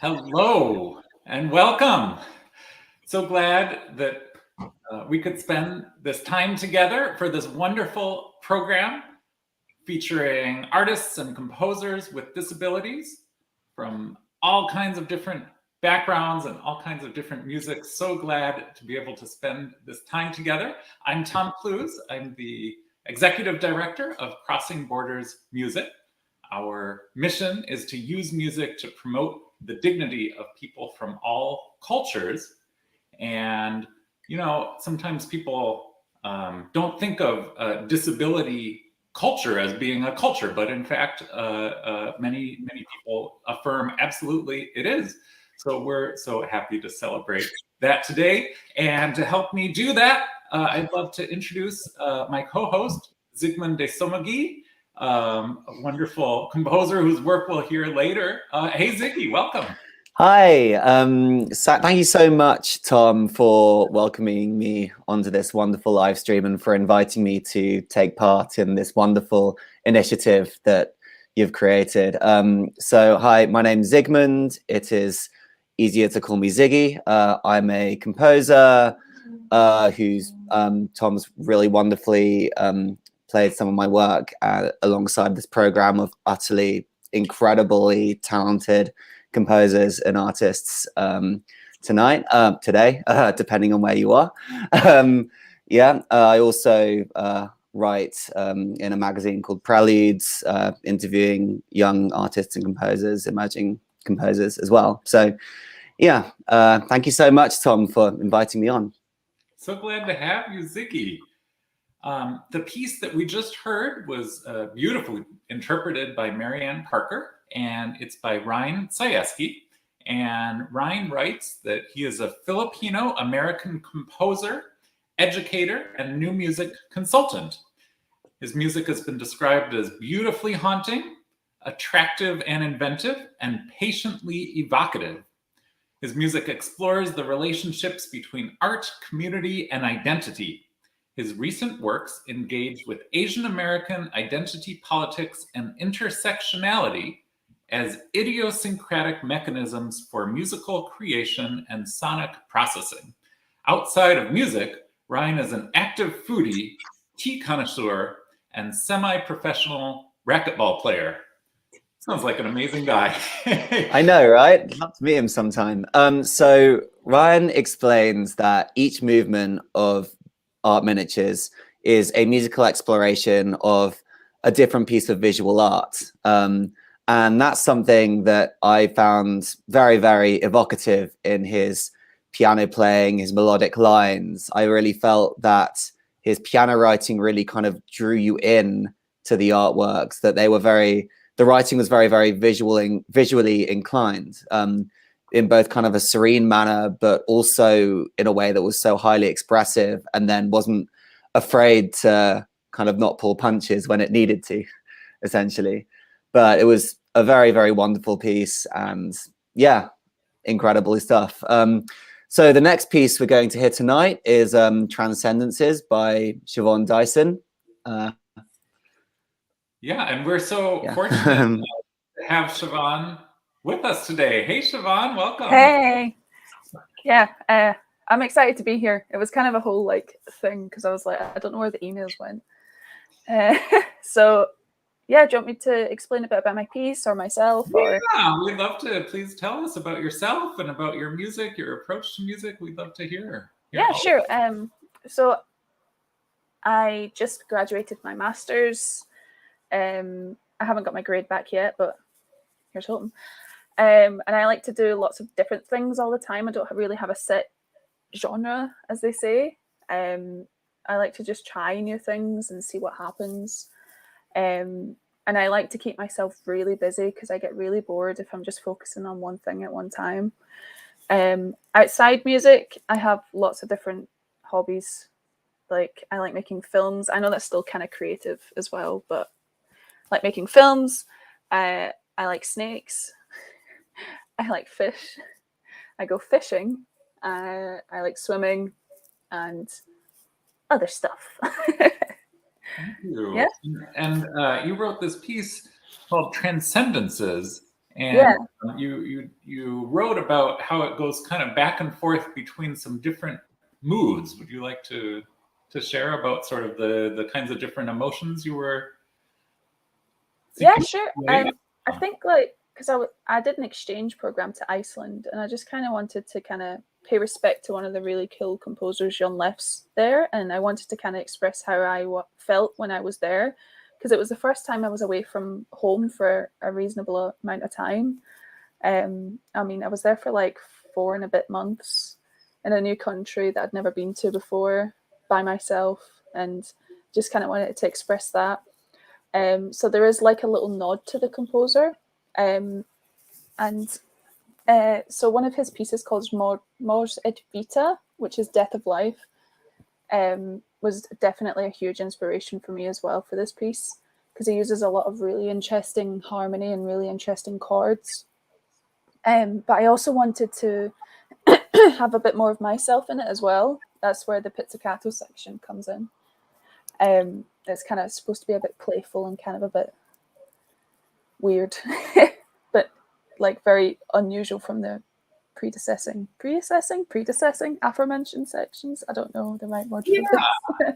Hello and welcome. So glad that we could spend this time together for this wonderful program featuring artists and composers with disabilities from all kinds of different backgrounds and all kinds of different music. So glad to be able to spend this time together. I'm Tom Clowes. I'm the executive director of Crossing Borders Music. Our mission is to use music to promote the dignity of people from all cultures. And, you know, sometimes people don't think of disability culture as being a culture, but in fact, many people affirm absolutely it is. So we're so happy to celebrate that today. And to help me do that, I'd love to introduce my co-host, Zygmund De Somagi, a wonderful composer whose work we'll hear later. Hey, Ziggy, welcome. Hi, thank you so much, Tom, for welcoming me onto this wonderful live stream and for inviting me to take part in this wonderful initiative that you've created. So hi, my name's Zygmund. It is easier to call me Ziggy. I'm a composer who's Tom's really wonderfully played some of my work alongside this program of utterly incredibly talented composers and artists tonight, today, depending on where you are. I also write in a magazine called Preludes, interviewing young artists and composers, emerging composers as well. So yeah, thank you so much, Tom, for inviting me on. So glad to have you, Ziggy. The piece that we just heard was beautifully interpreted by Marianne Parker, and it's by Ryne Sayeski. And Ryne writes that he is a Filipino-American composer, educator, and new music consultant. His music has been described as beautifully haunting, attractive and inventive, and patiently evocative. His music explores the relationships between art, community, and identity. His recent works engage with Asian American identity politics and intersectionality as idiosyncratic mechanisms for musical creation and sonic processing. Outside of music, Ryne is an active foodie, tea connoisseur, and semi-professional racquetball player. Sounds like an amazing guy. I know, right? I'd love to meet him sometime. So Ryne explains that each movement of art miniatures is a musical exploration of a different piece of visual art. And that's something that I found very, very evocative in his piano playing, his melodic lines. I really felt that his piano writing really kind of drew you in to the artworks, that they were the writing was very, very visually inclined, in both kind of a serene manner, but also in a way that was so highly expressive, and then wasn't afraid to kind of not pull punches when it needed to, essentially. But it was a very, very wonderful piece, and yeah, incredible stuff. So the next piece we're going to hear tonight is Transcendences by Siobhan Dyson. Yeah, and we're so fortunate to have Siobhan with us today. Hey, Siobhan, welcome. Hey. Yeah, I'm excited to be here. It was kind of a whole thing because I was like, I don't know where the emails went. So yeah, do you want me to explain a bit about my piece or myself? Or... Yeah, we'd love to. Please tell us about yourself and about your music, your approach to music. We'd love to hear. Yeah, sure. So I just graduated my master's. I haven't got my grade back yet, but here's hoping. And I like to do lots of different things all the time. I don't really have a set genre, as they say. I like to just try new things and see what happens. And I like to keep myself really busy because I get really bored if I'm just focusing on one thing at one time. Outside music, I have lots of different hobbies. Like I like making films. I know that's still kind of creative as well, but I like making films. I like snakes. I like fish. I go fishing. I like swimming and other stuff. Thank you. Yeah. And you wrote this piece called Transcendences, and you wrote about how it goes kind of back and forth between some different moods. Would you like to share about sort of the kinds of different emotions you were? Yeah, sure. I think because I did an exchange program to Iceland, and I just kind of wanted to kind of pay respect to one of the really cool composers, Jon Lef's there, and I wanted to kind of express how I felt when I was there, because it was the first time I was away from home for a reasonable amount of time. I mean, I was there for like 4 and a bit months in a new country that I'd never been to before by myself, and just kind of wanted to express that. So there is like a little nod to the composer. So one of his pieces called Mors et Vita, which is Death of Life, was definitely a huge inspiration for me as well for this piece, because he uses a lot of really interesting harmony and really interesting chords. But I also wanted to have a bit more of myself in it as well. That's where the pizzicato section comes in. It's kind of supposed to be a bit playful and kind of a bit weird, but like very unusual from the predecessing aforementioned sections. I don't know the right word for this.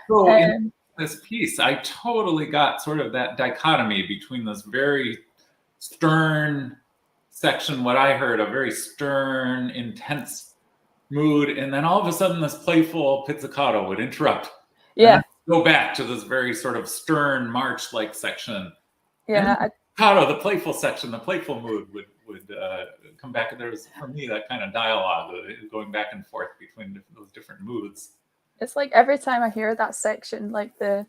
So in this piece, I totally got sort of that dichotomy between this very stern section, what I heard, a very stern, intense mood, and then all of a sudden this playful pizzicato would interrupt. Yeah. Go back to this very sort of stern march-like section. Yeah. And pizzicato, the playful section, the playful mood would come back. And there was, for me, that kind of dialogue going back and forth between those different moods. It's like every time I hear that section, like the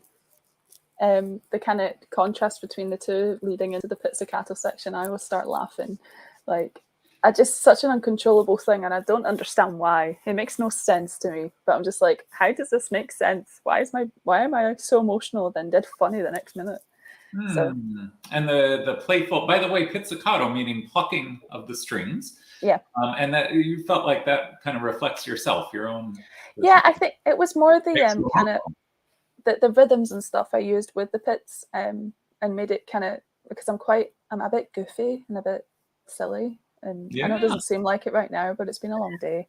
kind of contrast between the two leading into the pizzicato section, I always start laughing. Like, I just such an uncontrollable thing, and I don't understand why. It makes no sense to me. But I'm just like, how does this make sense? Why am I so emotional, then dead funny the next minute? So, and the playful, by the way, pizzicato meaning plucking of the strings. Yeah. And that you felt like that kind of reflects yourself, your own. Yeah, I think it was more the kind of the rhythms and stuff I used with the pits, and made it kind of, because I'm a bit goofy and a bit silly, and I know it doesn't seem like it right now, but it's been a long day.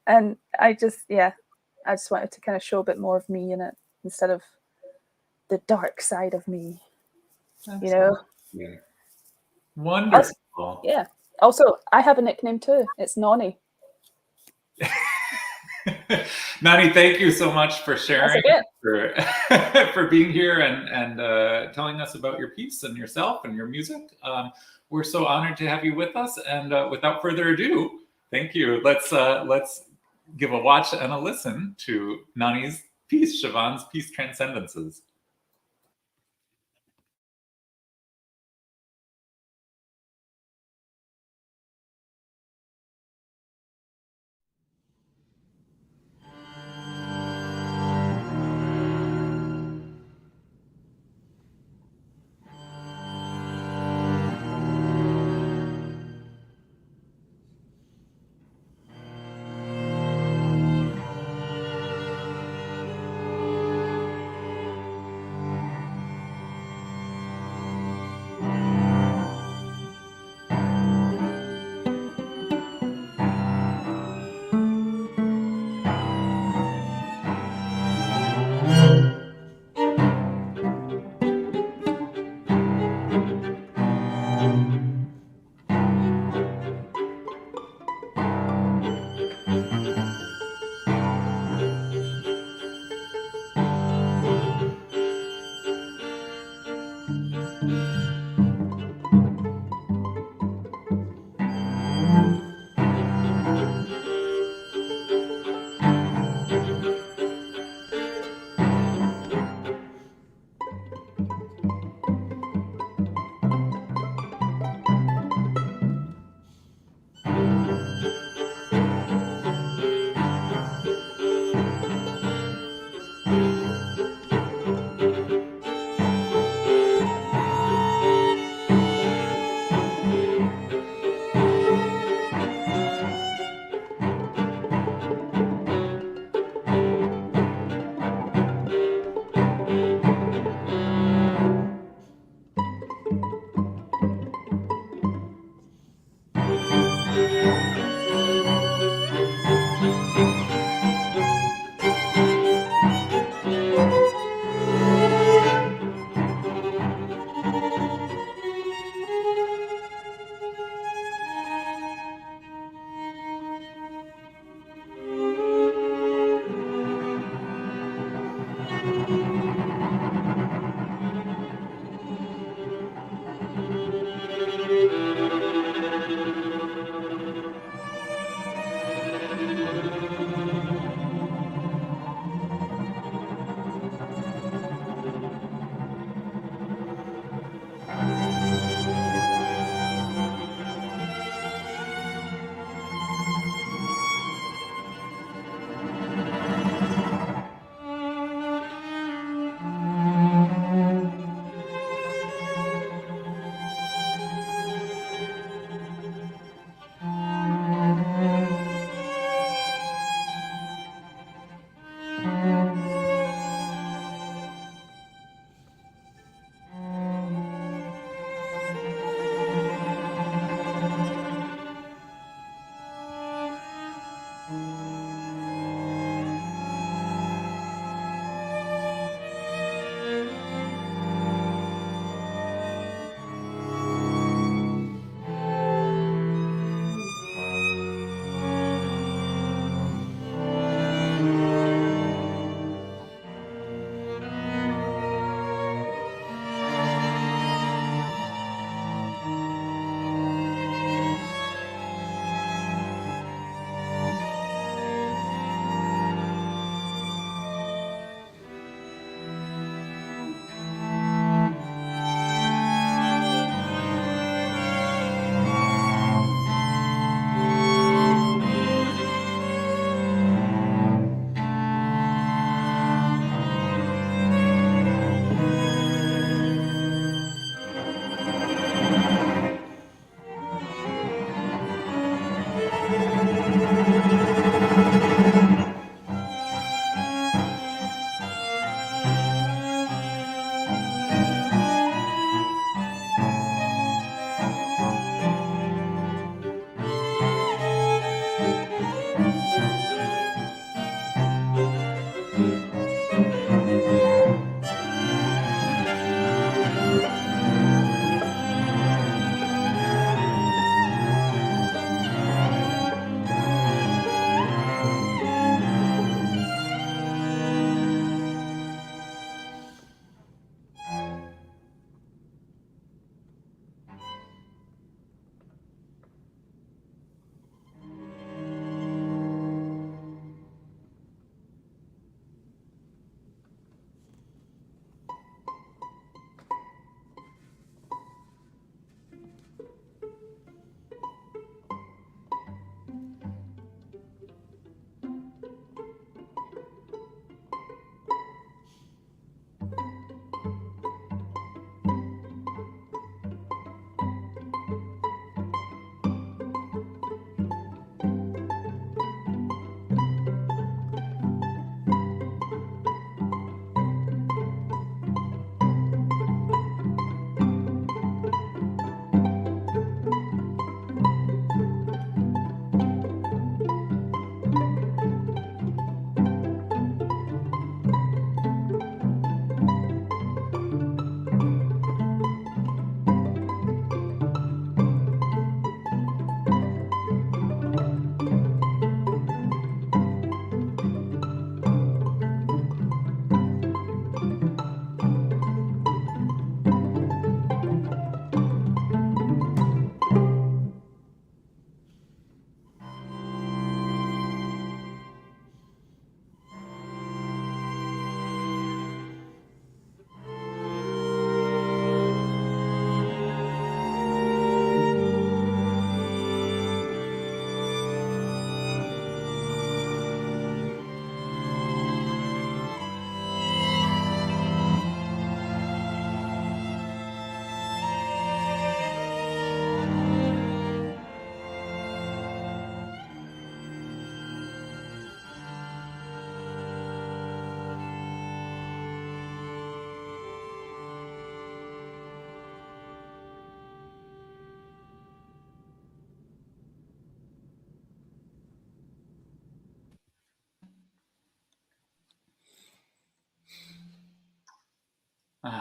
And I just wanted to kind of show a bit more of me in it instead of the dark side of me. You know? Wonderful. Also, yeah. Also, I have a nickname too. It's Nonny. Nani, thank you so much for sharing, for being here and telling us about your piece and yourself and your music. We're so honored to have you with us. And without further ado, thank you. Let's give a watch and a listen to Nani's piece, Siobhan's piece, Transcendences.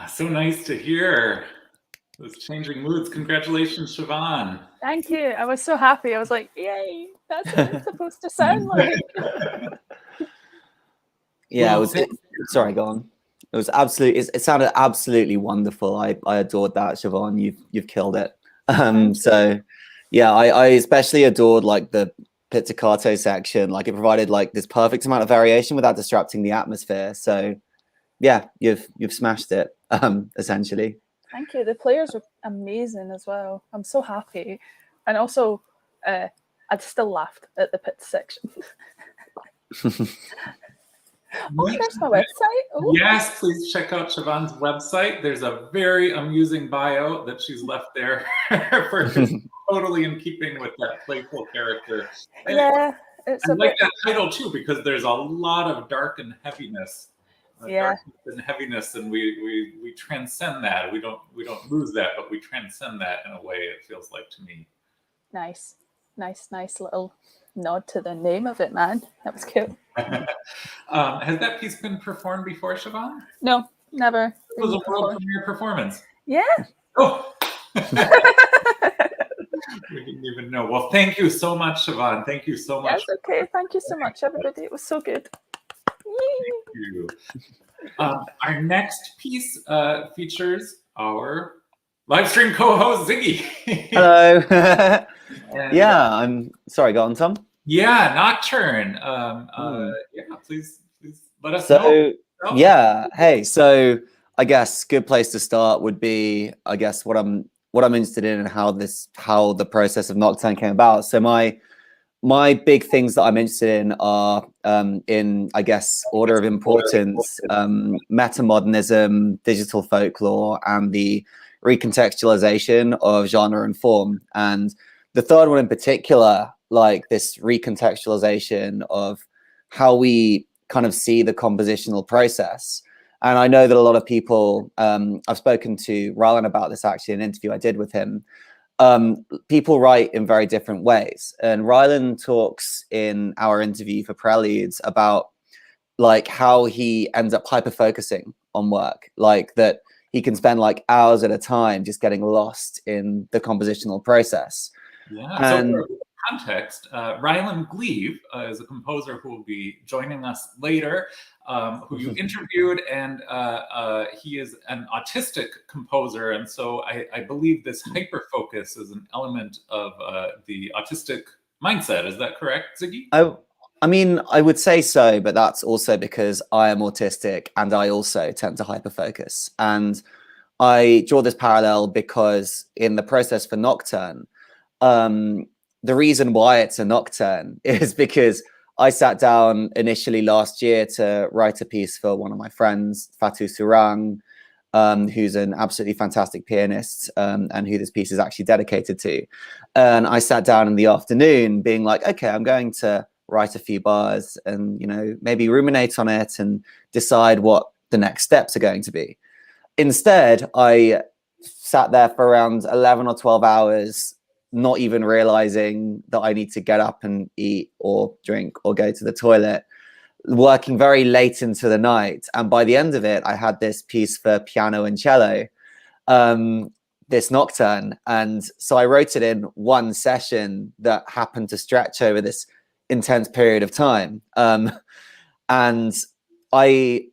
So nice to hear those changing moods. Congratulations, Siobhan. Thank you. I was so happy. I was like, yay, that's what it's supposed to sound like. Yeah, Well, sorry, go on. It was absolutely, it sounded absolutely wonderful. I adored that, Siobhan. You've killed it. So yeah, I especially adored like the pizzicato section. Like it provided like this perfect amount of variation without disrupting the atmosphere. So yeah, you've smashed it, essentially. Thank you. The players were amazing as well. I'm so happy. And also, I still laughed at the pit section. Oh, there's my website. Oh. Yes, please check out Siobhan's website. There's a very amusing bio that she's left there for totally in keeping with that playful character. Yeah, it's I like that title too because there's a lot of dark and heaviness. Darkness and heaviness, and we transcend that. We don't lose that, but we transcend that in a way. It feels like to me. Nice little nod to the name of it, man. That was cool. Has that piece been performed before, Siobhan? No, never. It was a world premiere performance. Yeah. Oh. We didn't even know. Well, thank you so much, Siobhan. Thank you so much. That's okay. Thank you so much, everybody. It was so good. Thank you. Our next piece features our live stream co-host Ziggy. Hello. Yeah, I'm sorry. Go on, Tom. Yeah, Nocturne. Yeah, please let us know. Yeah, hey. So I guess good place to start would be, I guess, what I'm interested in and how the process of Nocturne came about. So my big things that I'm interested in are, in, I guess, order of importance, metamodernism, digital folklore, and the recontextualization of genre and form. And the third one in particular, like this recontextualization of how we kind of see the compositional process. And I know that a lot of people, I've spoken to Ryne about this actually in an interview I did with him. People write in very different ways, and Ryland talks in our interview for Preludes about like how he ends up hyper focusing on work, like that he can spend like hours at a time just getting lost in the compositional process. Yeah. And so for context, Ryland Gleave is a composer who will be joining us later, who you interviewed, and he is an autistic composer, and so I believe this hyper focus is an element of the autistic mindset. Is that correct, Ziggy? I mean, I would say so, but that's also because I am autistic and I also tend to hyper focus. And I draw this parallel because in the process for Nocturne, the reason why it's a Nocturne is because I sat down initially last year to write a piece for one of my friends, Fatou Sourang, who's an absolutely fantastic pianist, and who this piece is actually dedicated to. And I sat down in the afternoon being like, okay, I'm going to write a few bars and, you know, maybe ruminate on it and decide what the next steps are going to be. Instead, I sat there for around 11 or 12 hours, not even realizing that I need to get up and eat or drink or go to the toilet, working very late into the night. And by the end of it, I had this piece for piano and cello, this Nocturne. And so I wrote it in one session that happened to stretch over this intense period of time. And I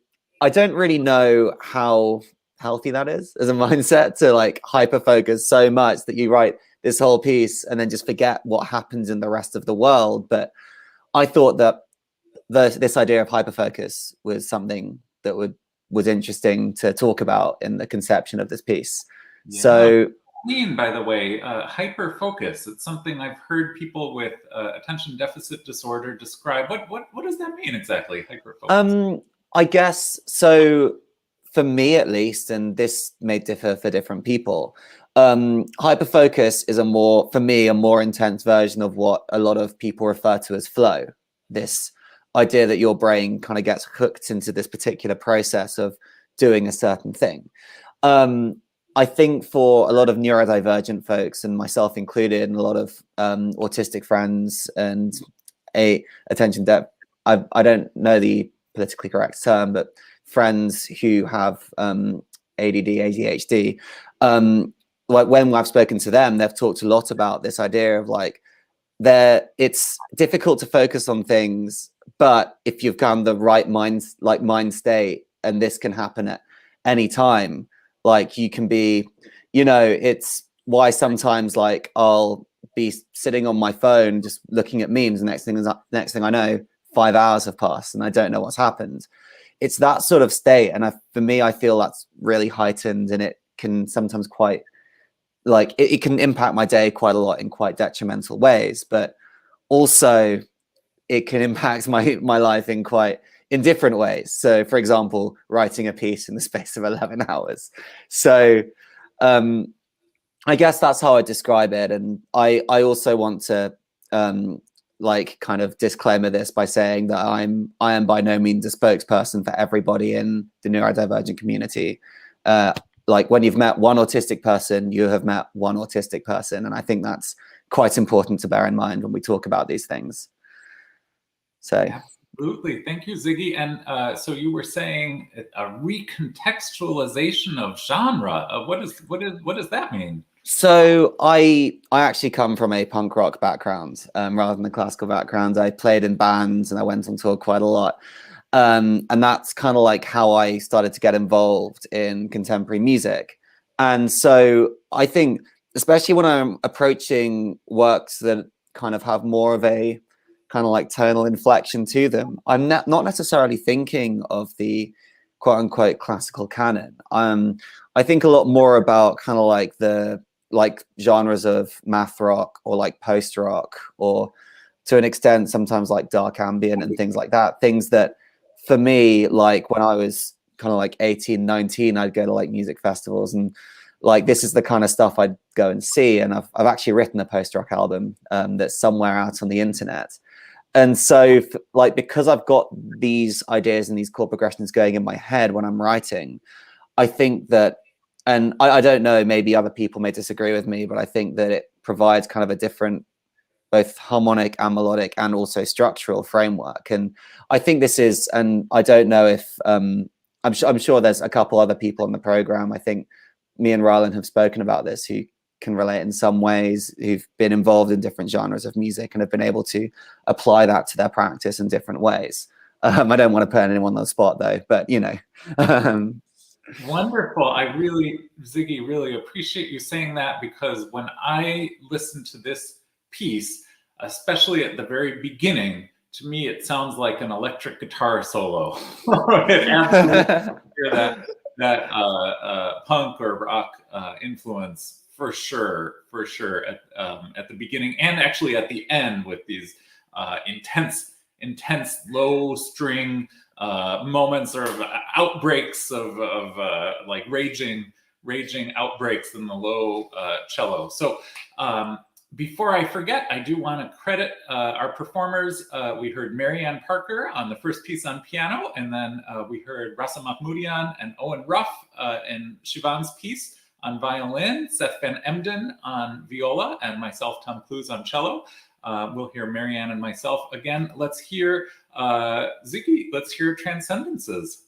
don't really know how healthy that is as a mindset to like hyper focus so much that you write this whole piece and then just forget what happens in the rest of the world. But I thought that this idea of hyperfocus was something that was interesting to talk about in the conception of this piece. Yeah. So, by the way, hyperfocus. It's something I've heard people with attention deficit disorder describe. What does that mean exactly? Hyperfocus. I guess so. For me, at least, and this may differ for different people. Hyperfocus is for me, a more intense version of what a lot of people refer to as flow. This idea that your brain kind of gets hooked into this particular process of doing a certain thing. I think for a lot of neurodivergent folks, and myself included, and a lot of autistic friends and attention depth, I don't know the politically correct term, but friends who have ADD, ADHD. Like when I've spoken to them, they've talked a lot about this idea of like, it's difficult to focus on things, but if you've got the right mind state, and this can happen at any time, like you can be, you know, it's why sometimes like I'll be sitting on my phone just looking at memes, and next thing I know, 5 hours have passed and I don't know what's happened. It's that sort of state, and for me, I feel that's really heightened, and it can sometimes quite like it can impact my day quite a lot in quite detrimental ways, but also it can impact my life in different ways. So for example, writing a piece in the space of 11 hours. So I guess that's how I describe it. And I also want to like kind of disclaimer this by saying that I am by no means a spokesperson for everybody in the neurodivergent community. Like when you've met one autistic person, you have met one autistic person. And I think that's quite important to bear in mind when we talk about these things. So absolutely, thank you, Ziggy. And so you were saying a recontextualization of genre. What does that mean? So I actually come from a punk rock background rather than a classical background. I played in bands and I went on tour quite a lot. And that's kind of like how I started to get involved in contemporary music. And so I think, especially when I'm approaching works that kind of have more of a kind of like tonal inflection to them, I'm not necessarily thinking of the quote unquote classical canon. I think a lot more about kind of like the genres of math rock or like post rock, or to an extent sometimes like dark ambient and things like that. Things that for me, like when I was kind of like 18, 19, I'd go to like music festivals, and like this is the kind of stuff I'd go and see. And I've actually written a post rock album that's somewhere out on the internet. And so like, because I've got these ideas and these chord progressions going in my head when I'm writing, I think that, and I don't know, maybe other people may disagree with me, but I think that it provides kind of a different, both harmonic and melodic and also structural framework. And I think this is, and I don't know if, I'm sure there's a couple other people on the program. I think me and Ryne have spoken about this, who can relate in some ways, who've been involved in different genres of music and have been able to apply that to their practice in different ways. I don't want to put anyone on the spot though, but you know. Wonderful. Ziggy, really appreciate you saying that, because when I listen to this piece, especially at the very beginning, to me it sounds like an electric guitar solo. It absolutely hear that punk or rock influence for sure at the beginning, and actually at the end, with these intense low string moments or outbreaks of like raging outbreaks in the low cello. So before I forget, I do want to credit our performers. We heard Marianne Parker on the first piece on piano, and then we heard Rasa Mahmoudian and Owen Ruff in Siobhan's piece on violin, Seth Van Embden on viola, and myself, Tom Clowes, on cello. We'll hear Marianne and myself again. Let's hear Ziggy, let's hear Transcendences.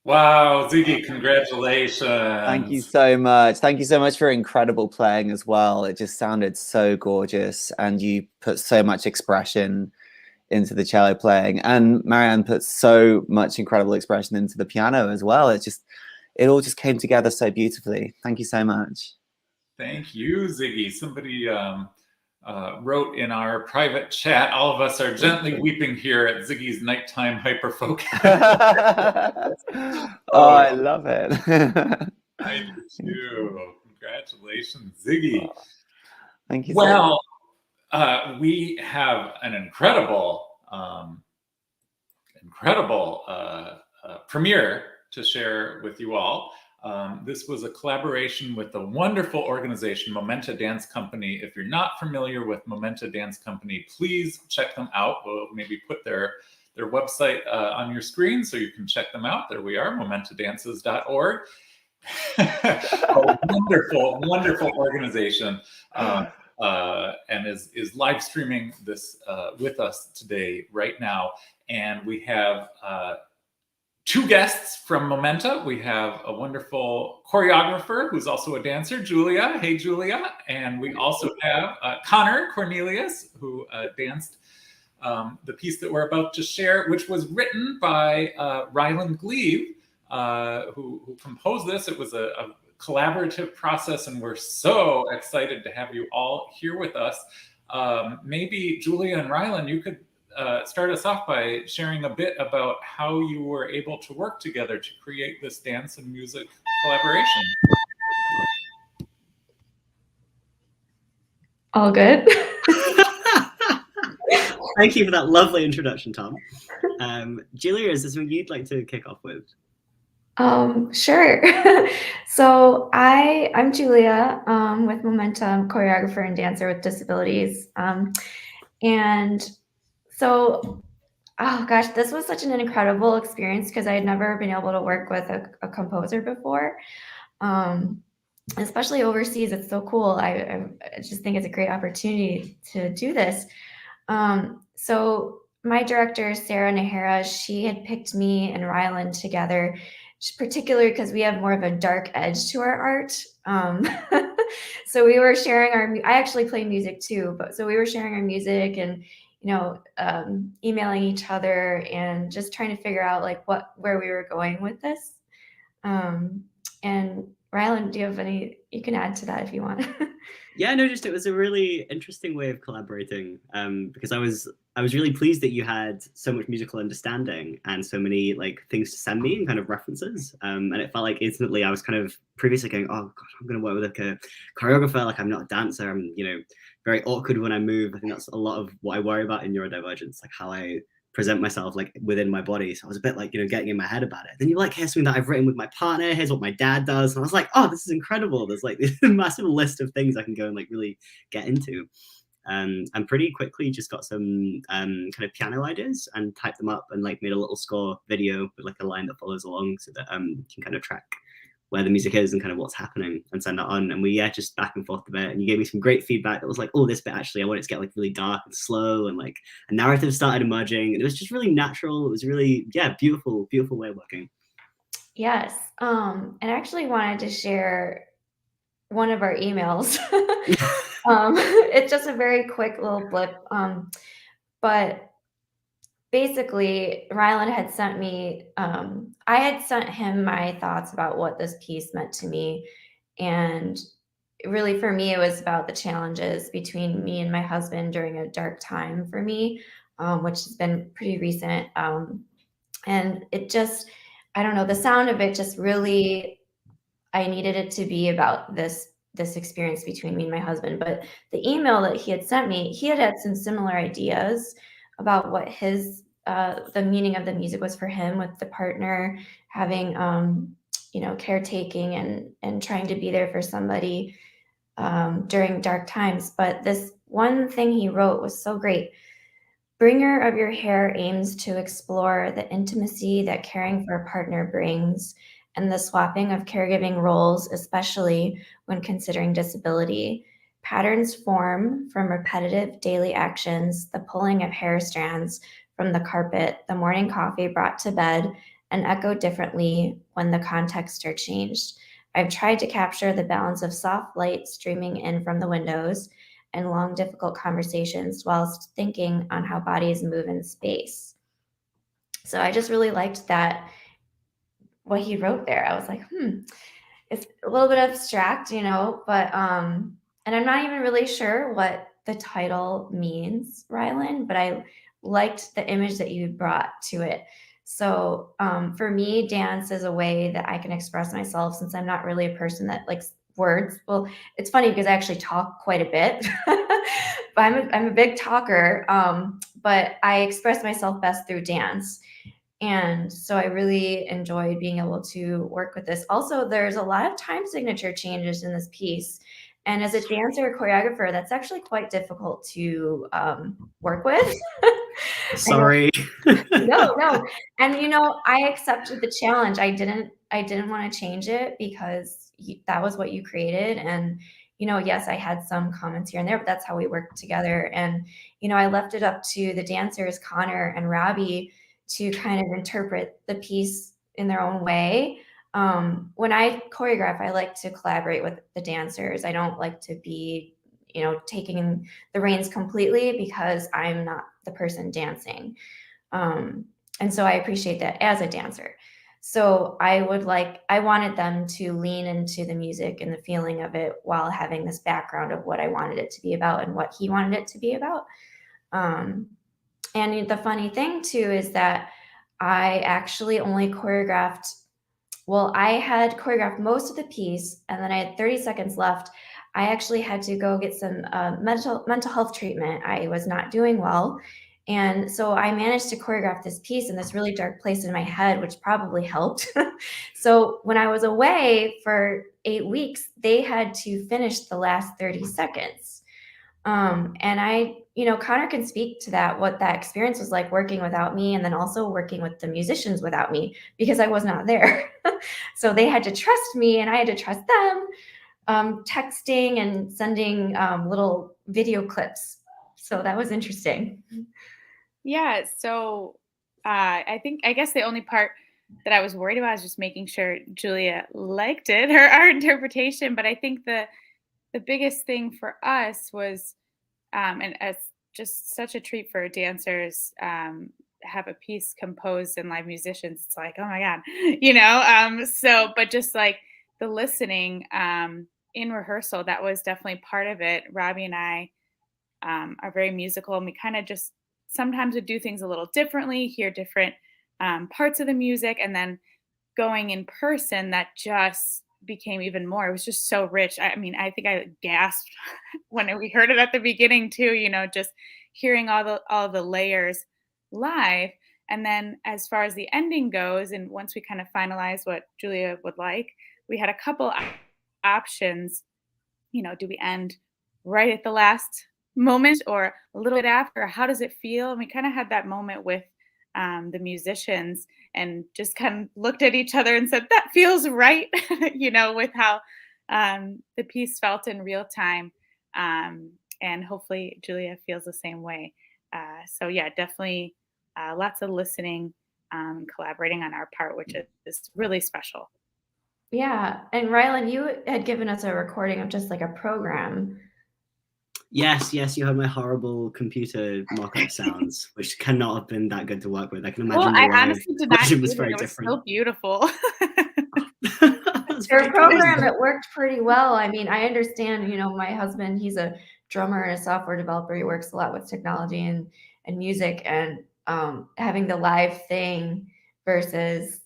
Wow, Ziggy, congratulations. Thank you so much. Thank you so much for incredible playing as well. It just sounded so gorgeous, and you put so much expression into the cello playing, and Marianne put so much incredible expression into the piano as well. It all just came together so beautifully. Thank you so much. Thank you, Ziggy. Somebody wrote in our private chat, all of us are gently weeping here at Ziggy's nighttime hyperfocus. Oh, I love it. I do too. Congratulations, Ziggy. Thank you. Well, we have an incredible premiere to share with you all. This was a collaboration with the wonderful organization Momenta Dance Company. If you're not familiar with Momenta Dance Company, please check them out. We'll maybe put their website on your screen so you can check them out. There we are, momentadances.org. A wonderful organization, and is live streaming this with us today, right now. And we have two guests from Momenta. We have a wonderful choreographer who's also a dancer, Julia. Hey, Julia. And we also have Connor Cornelius, who danced the piece that we're about to share, which was written by Ryne, who composed this. It was a collaborative process, and we're so excited to have you all here with us. Maybe Julia and Ryne, you could start us off by sharing a bit about how you were able to work together to create this dance and music collaboration. All good. Thank you for that lovely introduction, Tom. Julia, is this what you'd like to kick off with? Sure. So I'm Julia with Momenta. I'm choreographer and dancer with Disabilities. And So, oh gosh, this was such an incredible experience because I had never been able to work with a composer before. Especially overseas, it's so cool. I just think it's a great opportunity to do this. So my director, Sarah Nahara, she had picked me and Ryland together, particularly because we have more of a dark edge to our art. So we were sharing I actually play music too, but so we were sharing our music and, emailing each other and just trying to figure out like where we were going with this. And Ryland, do you have you can add to that if you want. Yeah, no, just it was a really interesting way of collaborating, because I was really pleased that you had so much musical understanding and so many like things to send me and kind of references, and it felt like instantly I was kind of previously going, oh god, I'm going to work with like a choreographer, like I'm not a dancer, I'm very awkward when I move. I think that's a lot of what I worry about in neurodivergence, like how I present myself like within my body. So I was a bit like, getting in my head about it. Then you like hear something that I've written with my partner, here's what my dad does. And I was like, oh, this is incredible. There's like this massive list of things I can go and like really get into. And pretty quickly just got some kind of piano ideas and typed them up and like made a little score video with like a line that follows along so that you can kind of track where the music is and kind of what's happening and send that on. And we just back and forth a bit. And you gave me some great feedback that was like, oh, this bit actually I want it to get like really dark and slow, and like a narrative started emerging. And it was just really natural. It was really, beautiful way of working. Yes. And I actually wanted to share one of our emails. It's just a very quick little blip. But basically, Ryland had sent me, I had sent him my thoughts about what this piece meant to me. And really, for me, it was about the challenges between me and my husband during a dark time for me, which has been pretty recent. And it just, I don't know, the sound of it just really, I needed it to be about this experience between me and my husband. But the email that he had sent me, he had some similar ideas about what his the meaning of the music was for him, with the partner having caretaking and trying to be there for somebody during dark times. But this one thing he wrote was so great. Bringer of your hair aims to explore the intimacy that caring for a partner brings, and the swapping of caregiving roles, especially when considering disability. Patterns form from repetitive daily actions, the pulling of hair strands from the carpet, the morning coffee brought to bed, and echo differently when the context are changed. I've tried to capture the balance of soft light streaming in from the windows and long, difficult conversations whilst thinking on how bodies move in space. So I just really liked that, what he wrote there. I was like, it's a little bit abstract, but and I'm not even really sure what the title means, Ryland, but I liked the image that you brought to it. So for me, dance is a way that I can express myself, since I'm not really a person that likes words. Well, it's funny because I actually talk quite a bit, but I'm a big talker, but I express myself best through dance. And so I really enjoyed being able to work with this. Also, there's a lot of time signature changes in this piece. And as a dancer choreographer, that's actually quite difficult to work with. Sorry. No. And I accepted the challenge. I didn't want to change it because that was what you created. And yes, I had some comments here and there, but that's how we worked together. And I left it up to the dancers, Connor and Robbie, to kind of interpret the piece in their own way. When I choreograph, I like to collaborate with the dancers. I don't like to be, taking the reins completely, because I'm not the person dancing. And so I appreciate that as a dancer. So I wanted them to lean into the music and the feeling of it while having this background of what I wanted it to be about and what he wanted it to be about. And the funny thing too is that I actually only choreographed, I had choreographed most of the piece, and then I had 30 seconds left. I actually had to go get some mental health treatment. I was not doing well. And so I managed to choreograph this piece in this really dark place in my head, which probably helped. So when I was away for 8 weeks, they had to finish the last 30 seconds. And I, Connor can speak to that, what that experience was like working without me, and then also working with the musicians without me, because I was not there. So they had to trust me and I had to trust them, texting and sending little video clips. So that was interesting. Yeah. So I guess the only part that I was worried about is just making sure Julia liked it, her art interpretation. But I think the biggest thing for us was, and it's just such a treat for dancers, have a piece composed and live musicians. It's like, oh my God, so, but just like the listening in rehearsal, that was definitely part of it. Robbie and I are very musical, and we kind of just sometimes would do things a little differently, hear different parts of the music, and then going in person, that just became even more. It was just so rich. I mean, I think I gasped when we heard it at the beginning too, just hearing all the layers live. And then as far as the ending goes, and once we kind of finalized what Julia would like, we had a couple options. Do we end right at the last moment or a little bit after? How does it feel? And we kind of had that moment with the musicians and just kind of looked at each other and said, that feels right, with how the piece felt in real time. And hopefully Julia feels the same way. So yeah, definitely lots of listening, collaborating on our part, which is really special. Yeah. And Rylan, you had given us a recording of just like a program. Yes, you heard my horrible computer mock-up sounds, which cannot have been that good to work with. I can imagine I honestly did not. was very it was different. so beautiful. Your program, it worked pretty well. I mean, I understand, my husband, he's a drummer and a software developer. He works a lot with technology and music, and having the live thing versus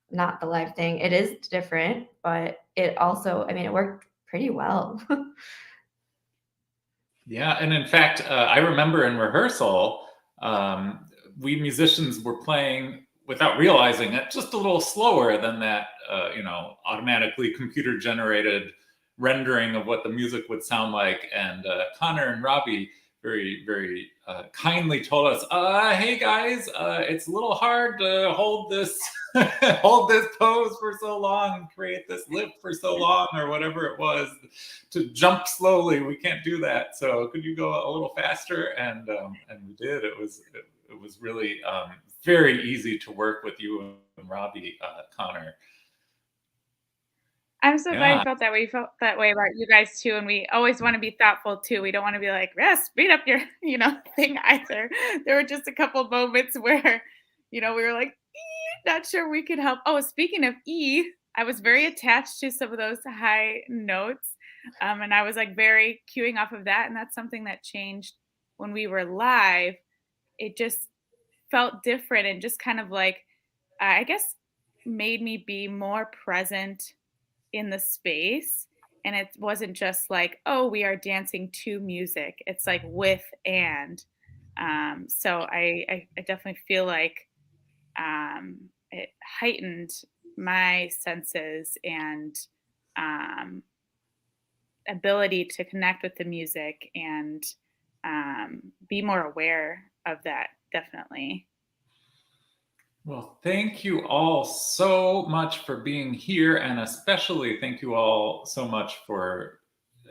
not the live thing, it is different, but it also, I mean, it worked pretty well. Yeah, and in fact, I remember in rehearsal, we musicians were playing without realizing it, just a little slower than that, automatically computer-generated rendering of what the music would sound like. And Connor and Robbie very, very kindly told us, "Hey guys, it's a little hard to hold this hold this pose for so long, create this lift for so long, or whatever it was, to jump slowly. We can't do that. So could you go a little faster?" And we did. It was really very easy to work with you and Robbie, Connor. I'm so glad you felt that way. You felt that way about you guys too, and we always want to be thoughtful too. We don't want to be like, "Yeah, speed up your, thing" either. There were just a couple moments where, we were like, not sure we could help. Oh, speaking of I was very attached to some of those high notes, and I was like very cueing off of that, and that's something that changed when we were live. It just felt different and just kind of like, I guess, made me be more present in the space. And it wasn't just like, oh, we are dancing to music. It's like with and. So I definitely feel like it heightened my senses and ability to connect with the music and be more aware of that, definitely. Well, thank you all so much for being here, and especially thank you all so much for,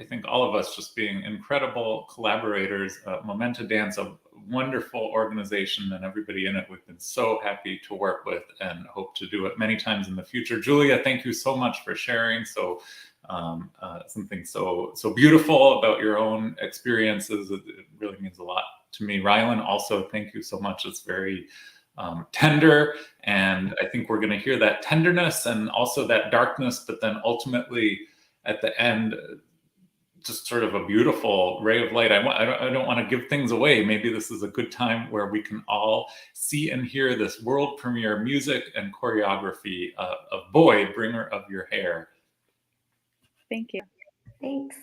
I think, all of us just being incredible collaborators. Momenta Dance, a wonderful organization, and everybody in it we've been so happy to work with and hope to do it many times in the future. Julia, thank you so much for sharing something so beautiful about your own experiences. It really means a lot to me. Rylan, also thank you so much. It's very tender, and I think we're going to hear that tenderness and also that darkness, but then ultimately at the end, just sort of a beautiful ray of light. I don't want to give things away. Maybe this is a good time where we can all see and hear this world premiere music and choreography of Boy, Bringer of Your Hair. Thank you. Thanks.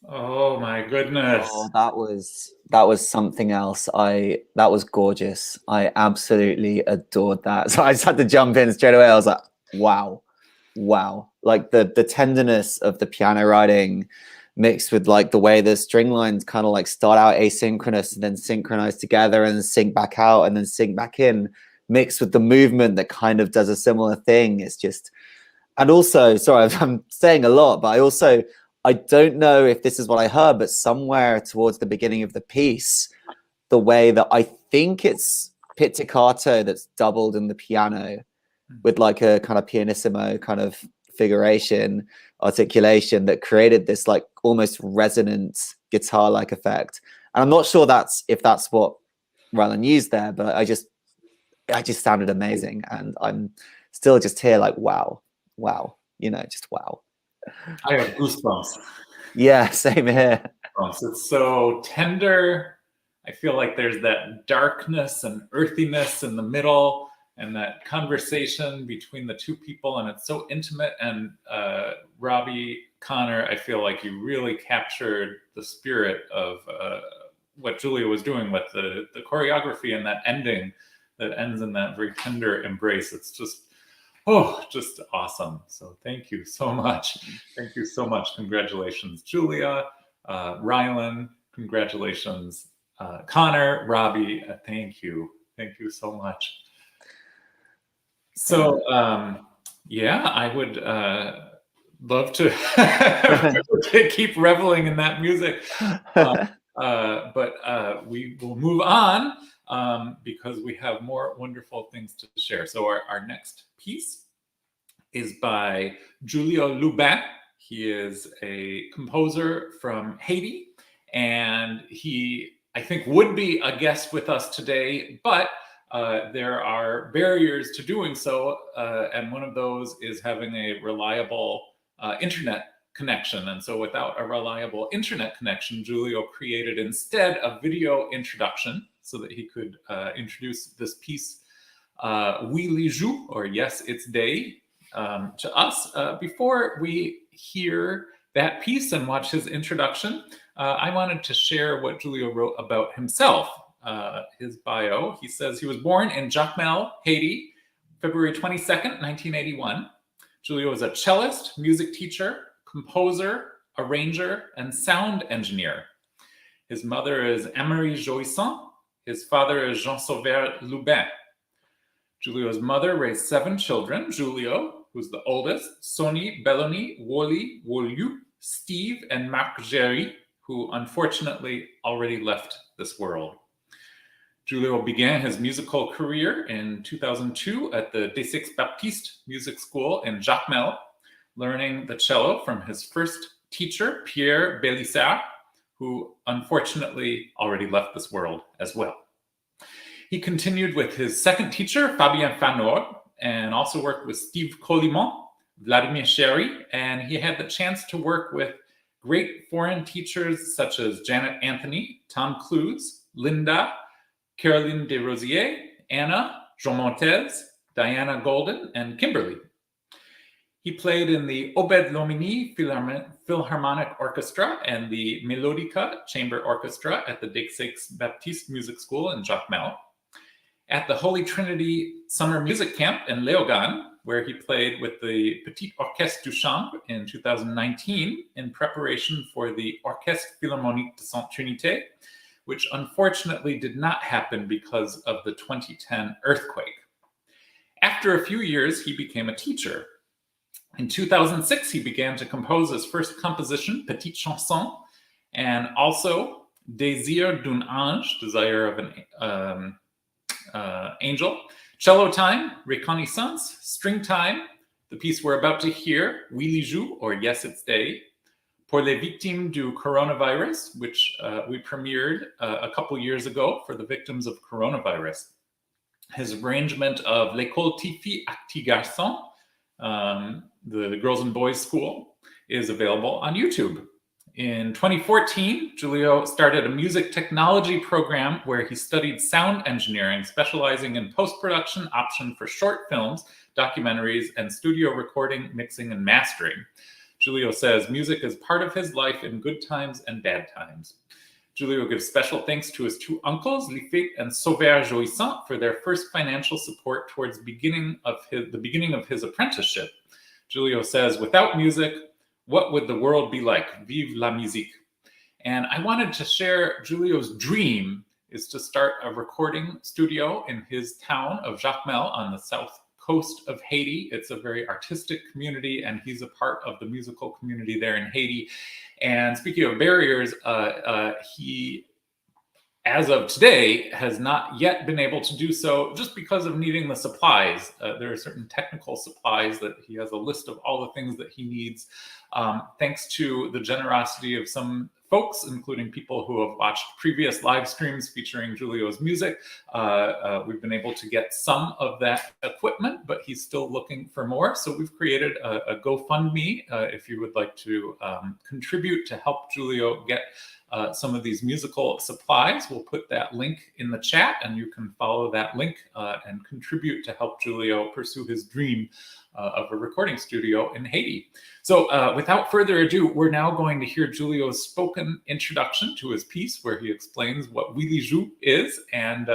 Oh my goodness. Oh, that was something else. That was gorgeous. I absolutely adored that. So I just had to jump in straight away. I was like, wow. Like the tenderness of the piano writing mixed with like the way the string lines kind of like start out asynchronous and then synchronize together and sync back out and then sync back in, mixed with the movement that kind of does a similar thing. It's just, and also, sorry, I'm saying a lot, but I don't know if this is what I heard, but somewhere towards the beginning of the piece, the way that I think it's pizzicato that's doubled in the piano with like a kind of pianissimo kind of figuration, articulation that created this like almost resonant guitar-like effect. And I'm not sure if that's what Ryne used there, but I just sounded amazing. And I'm still just here like, wow, just wow. I have goosebumps. Yeah, same here. It's so tender. I feel like there's that darkness and earthiness in the middle and that conversation between the two people, and it's so intimate. And Robbie Connor, I feel like you really captured the spirit of what Julia was doing with the choreography and that ending that ends in that very tender embrace. It's just awesome. So thank you so much. Thank you so much. Congratulations, Julia, Rylan. Congratulations, Connor, Robbie. Thank you. Thank you so much. So, yeah, I would love to keep reveling in that music. But we will move on because we have more wonderful things to share. So our next piece is by Julio Lubin. He is a composer from Haiti, and he, I think, would be a guest with us today, but there are barriers to doing so, and one of those is having a reliable internet connection. And so without a reliable internet connection, Julio created instead a video introduction so that he could introduce this piece, Oui les joue, or Yes, It's Day, to us. Before we hear that piece and watch his introduction, I wanted to share what Julio wrote about himself. His bio, he says he was born in Jacmel, Haiti, February 22nd, 1981. Julio is a cellist, music teacher, composer, arranger, and sound engineer. His mother is Emery Joisson. His father is Jean-Sauveur Lubin. Julio's mother raised 7 children. Julio, who's the oldest, Sonny, Bellony, Woli, Woliu, Steve, and Marc Jerry, who unfortunately already left this world. Julio began his musical career in 2002 at the Des Six Baptistes Music School in Jacmel, learning the cello from his first teacher, Pierre Bélissard, who unfortunately already left this world as well. He continued with his second teacher, Fabien Fanor, and also worked with Steve Collimont, Vladimir Sherry, and he had the chance to work with great foreign teachers such as Janet Anthony, Tom Clowes, Linda, Caroline Desrosiers, Anna, Jean Montez, Diana Golden, and Kimberly. He played in the Obed Lomini Philharmonic Orchestra and the Melodica Chamber Orchestra at the Des Six Baptistes Music School in Jacmel. At the Holy Trinity Summer Music Camp in Léogâne, where he played with the Petit Orchestre du Chambre in 2019 in preparation for the Orchestre Philharmonique de Sainte-Trinité, which unfortunately did not happen because of the 2010 earthquake. After a few years, he became a teacher. In 2006, he began to compose his first composition, Petite Chanson, and also Désir d'un ange, Desire of an Angel, Cello time, Reconnaissance. String time, the piece we're about to hear, Oui les Joue, or Yes It's Day. Pour les victimes du coronavirus, which we premiered a couple years ago for the victims of coronavirus. His arrangement of L'École Filles et Garçons, the girls and boys school, is available on YouTube. In 2014, Julio started a music technology program where he studied sound engineering, specializing in post-production option for short films, documentaries, and studio recording, mixing, and mastering. Julio says music is part of his life in good times and bad times. Julio gives special thanks to his two uncles, Lifet and Sauveur Jouissant, for their first financial support towards the beginning of his apprenticeship. Julio says, without music, what would the world be like? Vive la musique. And I wanted to share Julio's dream is to start a recording studio in his town of Jacmel on the south coast of Haiti. It's a very artistic community, and he's a part of the musical community there in Haiti. And speaking of barriers, he, as of today, has not yet been able to do so just because of needing the supplies. There are certain technical supplies that he has a list of all the things that he needs. Thanks to the generosity of some folks, including people who have watched previous live streams featuring Julio's music, we've been able to get some of that equipment, but he's still looking for more. So we've created a GoFundMe if you would like to contribute to help Julio get some of these musical supplies. We'll put that link in the chat, and you can follow that link and contribute to help Julio pursue his dream of a recording studio in Haiti. So without further ado, we're now going to hear Julio's spoken introduction to his piece, where he explains what Oui les Joue is, and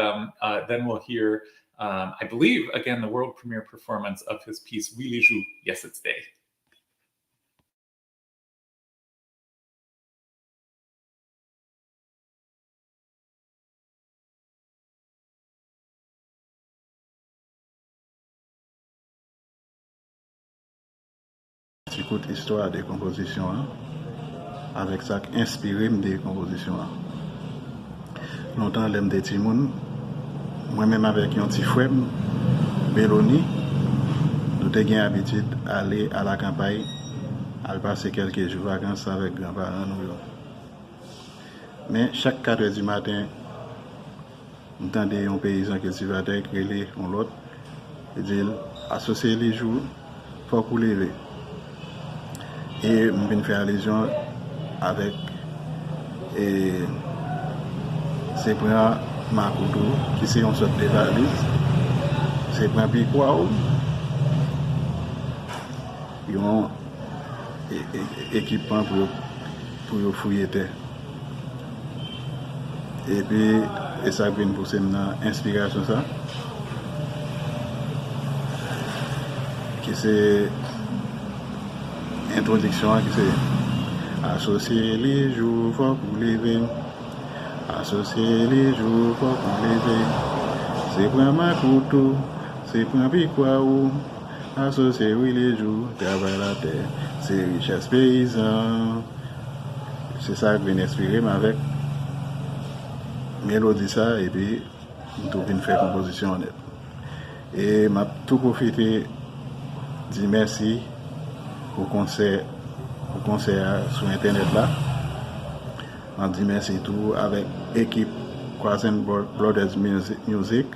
then we'll hear, I believe, again, the world premiere performance of his piece, Oui les Joue, Yes It's Day. J'écoute l'histoire des compositions avec ça qui inspiré des compositions. Longtemps, l'aime des Timoun, moi-même avec un petit frère, Béloni, nous avons l'habitude d'aller à la campagne, à passer quelques jours de vacances avec grands-parents. Mais chaque 4 heures du matin, nous entendons un paysan qui se va créer l'autre et dit associer les jours, il faut qu'on lever. Et je vais faire allusion avec c'est pour ma couteau qui c'est une sorte de valise. C'est pour un piquois. Ils ont équipement pour fouiller terre. Et puis, ça vient pour cette inspiration ça. Qui c'est introduction qui c'est associer les jours pour lever, associer les jours pour lever, c'est pour un couteau, c'est pour un piquois, associer oui les jours, travailler la terre, c'est richesse paysan. C'est ça que je viens inspirer avec mélodie ça et puis je viens faire composition honnête. Et m'a tout profité dire merci au concert sur internet là. On dit merci tout avec l'équipe Brothers Music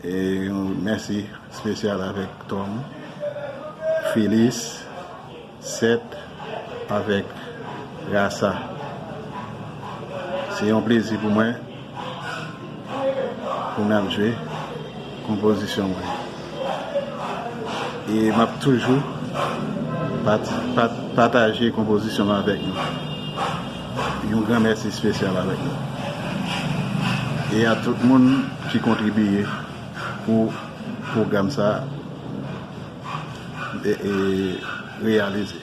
et merci spécial avec Tom, Phyllis, Seth avec Rasa. C'est un plaisir pour moi pour nous jouer composition. Et m'a toujours partager composition avec nous. Un grand merci spécial avec nous. Et à tout le monde qui contribue pour le programme ça et réaliser.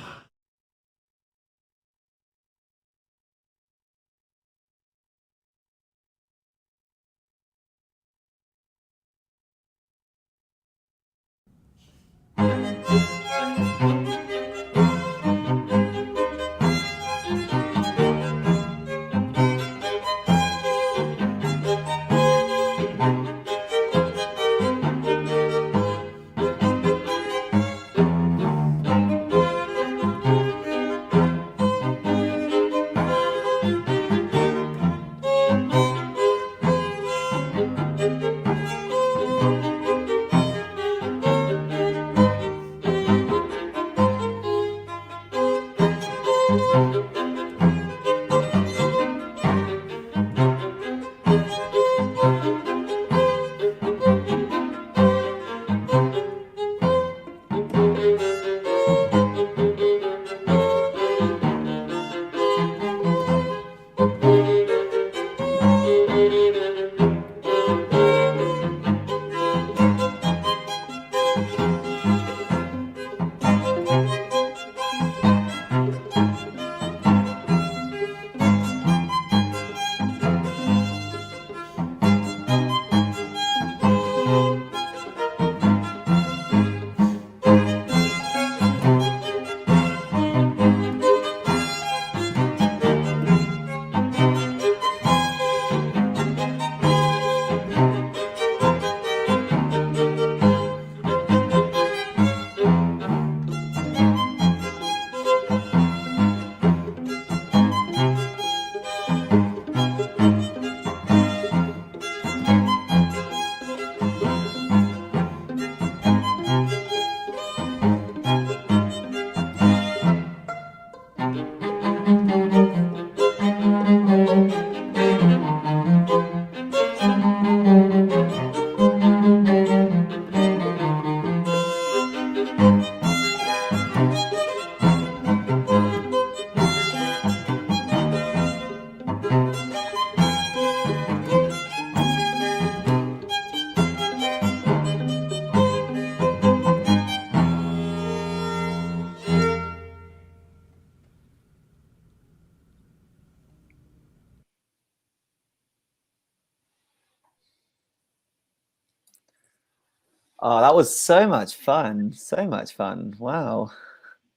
Oh, that was so much fun. So much fun. Wow.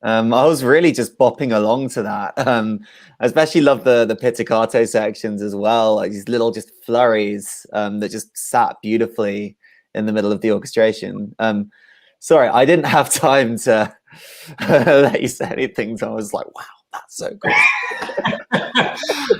I was really just bopping along to that. I especially love the pizzicato sections as well, like these little just flurries that just sat beautifully in the middle of the orchestration. Sorry, I didn't have time to let you say anything, so I was like, wow, that's so cool.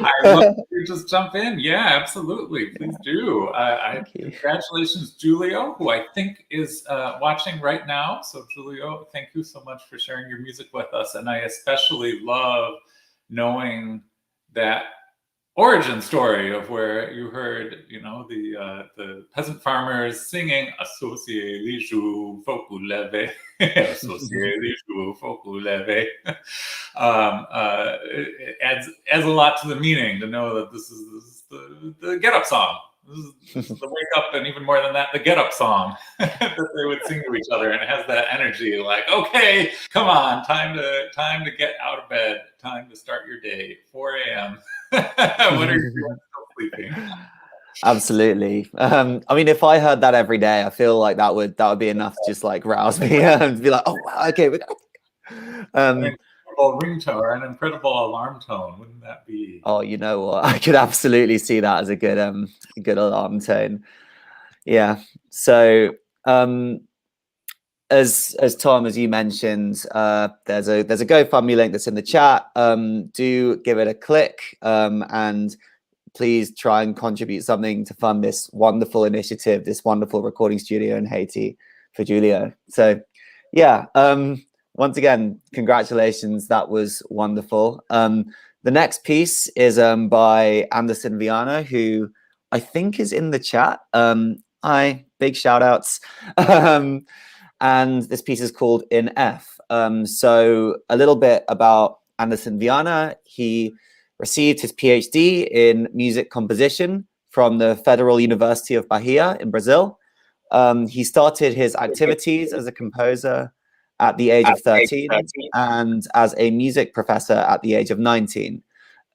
I love you just jump in. Yeah, absolutely. Please do. Thank you. Congratulations, Julio, who I think is watching right now. So, Julio, thank you so much for sharing your music with us. And I especially love knowing that origin story of where you heard, you know, the peasant farmers singing "Associé les jours, faut vous lever, associé les jours, faut vous lever." It adds a lot to the meaning to know that this is the get up song. This is the wake up, and even more than that, the get up song that they would sing to each other, and it has that energy, like, okay, come on, time to get out of bed, time to start your day, 4 a.m. What are you doing still sleeping? Absolutely. I mean, if I heard that every day, I feel like that would be enough to just like rouse me and be like, oh, okay, we got. An incredible ringtone, an incredible alarm tone, wouldn't that be? Oh, you know what? I could absolutely see that as a good alarm tone. Yeah. So, as Tom, as you mentioned, there's a GoFundMe link that's in the chat. Do give it a click, and please try and contribute something to fund this wonderful initiative, this wonderful recording studio in Haiti for Julio. So, yeah. Once again, congratulations. That was wonderful. The next piece is by Andersen Viana, who I think is in the chat. Hi, big shout outs. And this piece is called In F. So a little bit about Andersen Viana. He received his PhD in music composition from the Federal University of Bahia in Brazil. He started his activities as a composer at the age of 13 and as a music professor at the age of 19.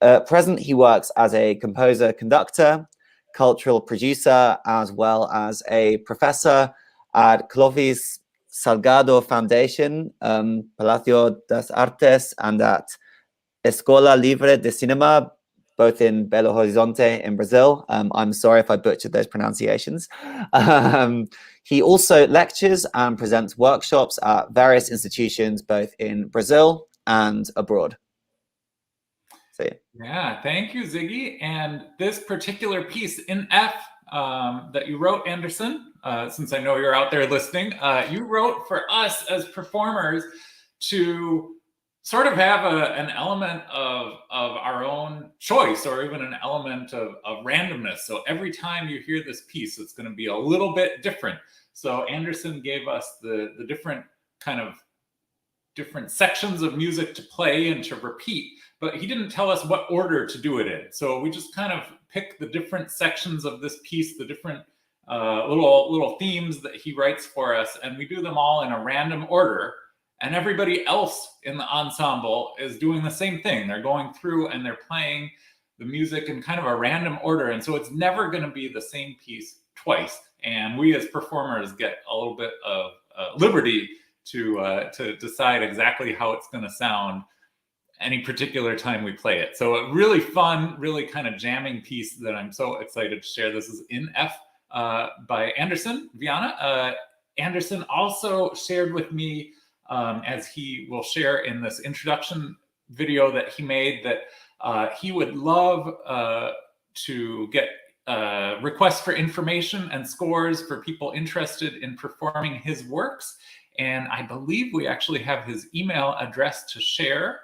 At present, he works as a composer, conductor, cultural producer, as well as a professor at Clovis Salgado Foundation, Palacio das Artes, and at Escola Livre de Cinema, both in Belo Horizonte in Brazil. I'm sorry if I butchered those pronunciations. He also lectures and presents workshops at various institutions, both in Brazil and abroad. So, yeah, thank you, Ziggy. And this particular piece in F that you wrote, Andersen, since I know you're out there listening, you wrote for us as performers to sort of have an element of our own choice, or even an element of randomness. So every time you hear this piece, it's going to be a little bit different. So Andersen gave us the different sections of music to play and to repeat, but he didn't tell us what order to do it in. So we just kind of picked the different sections of this piece, the different little themes that he writes for us, and we do them all in a random order. And everybody else in the ensemble is doing the same thing. They're going through and they're playing the music in kind of a random order. And so it's never going to be the same piece twice. And we as performers get a little bit of liberty to decide exactly how it's going to sound any particular time we play it. So a really fun, really kind of jamming piece that I'm so excited to share. This is In F by Andersen Viana. Andersen also shared with me, as he will share in this introduction video that he made, that he would love to get requests for information and scores for people interested in performing his works. And I believe we actually have his email address to share,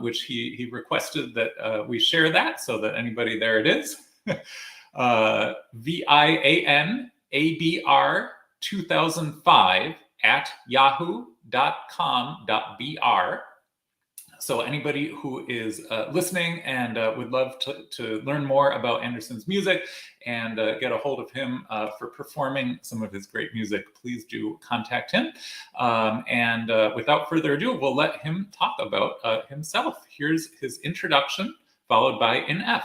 which he requested that we share that, so that anybody, there it is, vianabr2005 at yahoo.com.br. So anybody who is listening and would love to learn more about Andersen's music and get a hold of him for performing some of his great music, please do contact him. And without further ado, we'll let him talk about himself. Here's his introduction, followed by In F.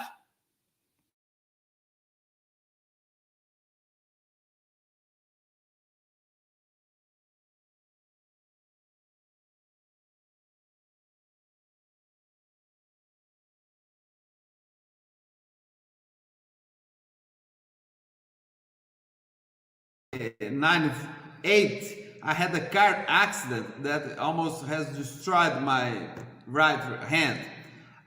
98, I had a car accident that almost has destroyed my right hand.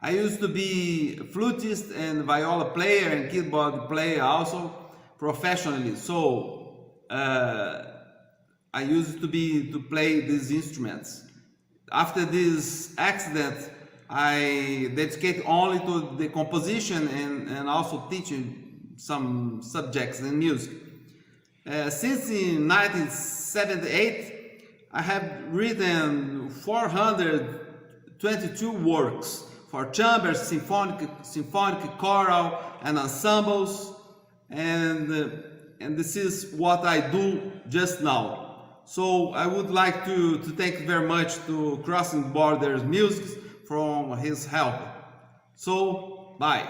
I used to be a flutist and viola player and keyboard player also professionally. So I used to play these instruments. After this accident, I dedicate only to the composition and also teaching some subjects in music. Since in 1978, I have written 422 works for chambers, symphonic, choral, and ensembles, and this is what I do just now. So I would like to thank very much to Crossing Borders Music for his help. So, bye.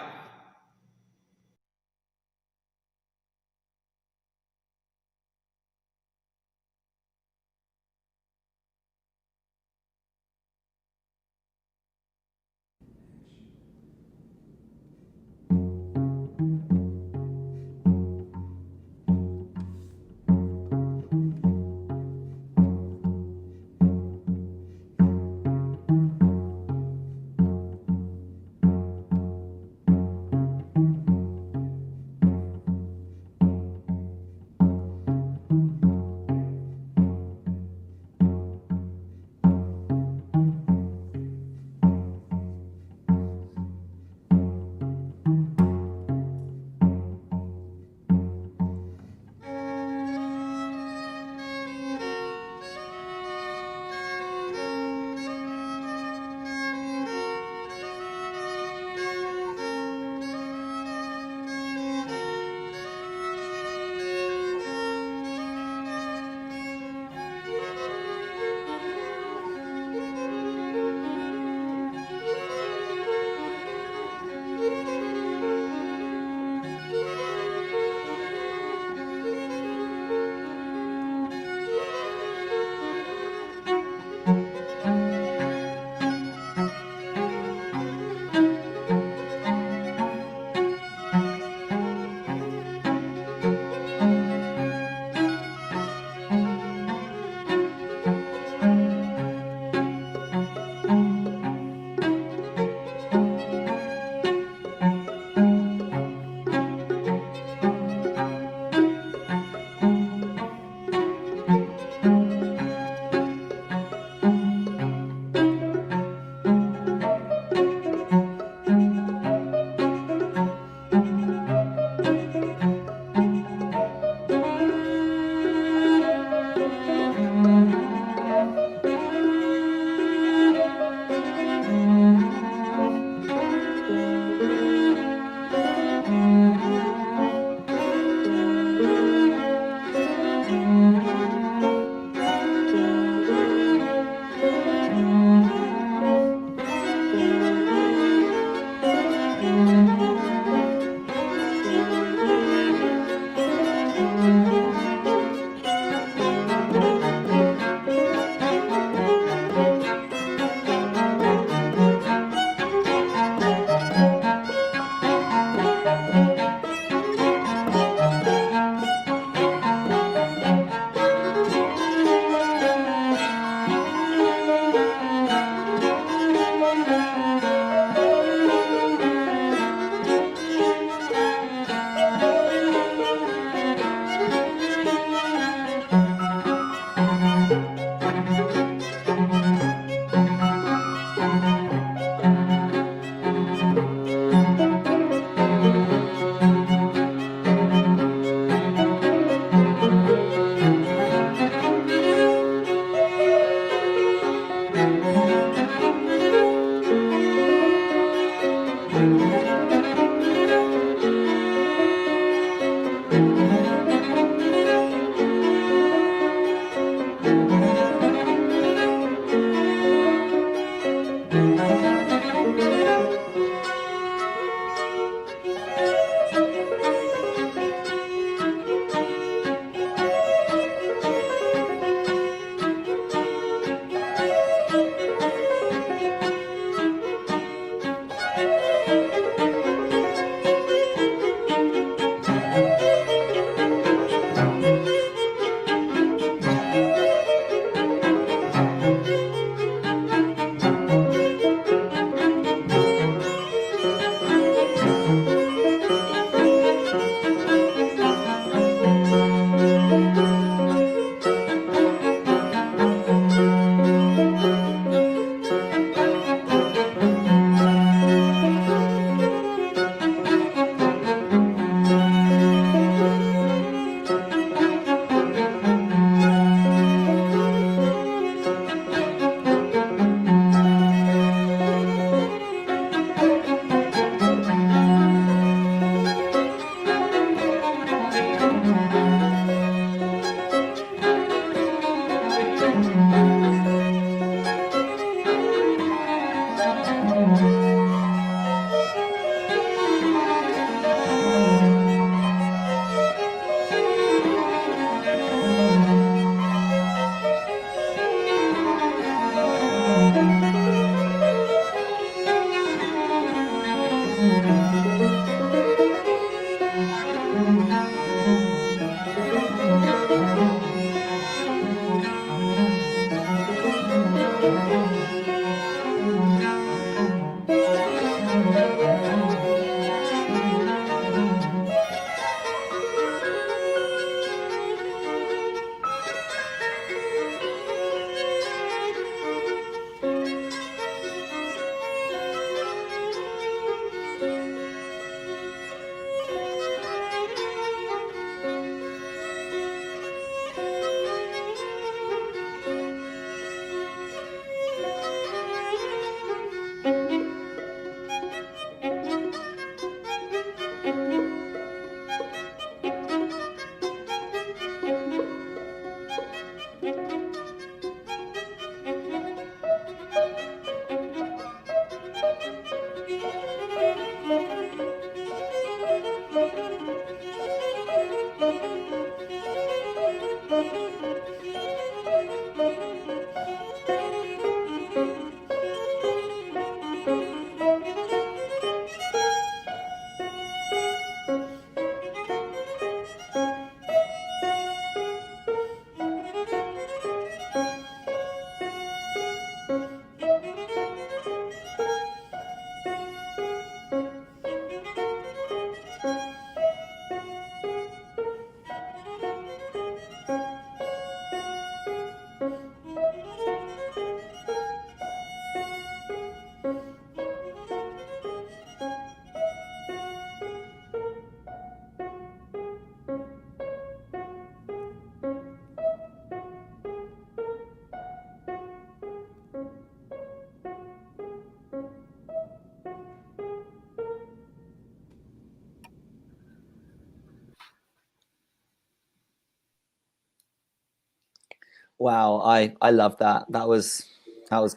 Wow, I love that. That was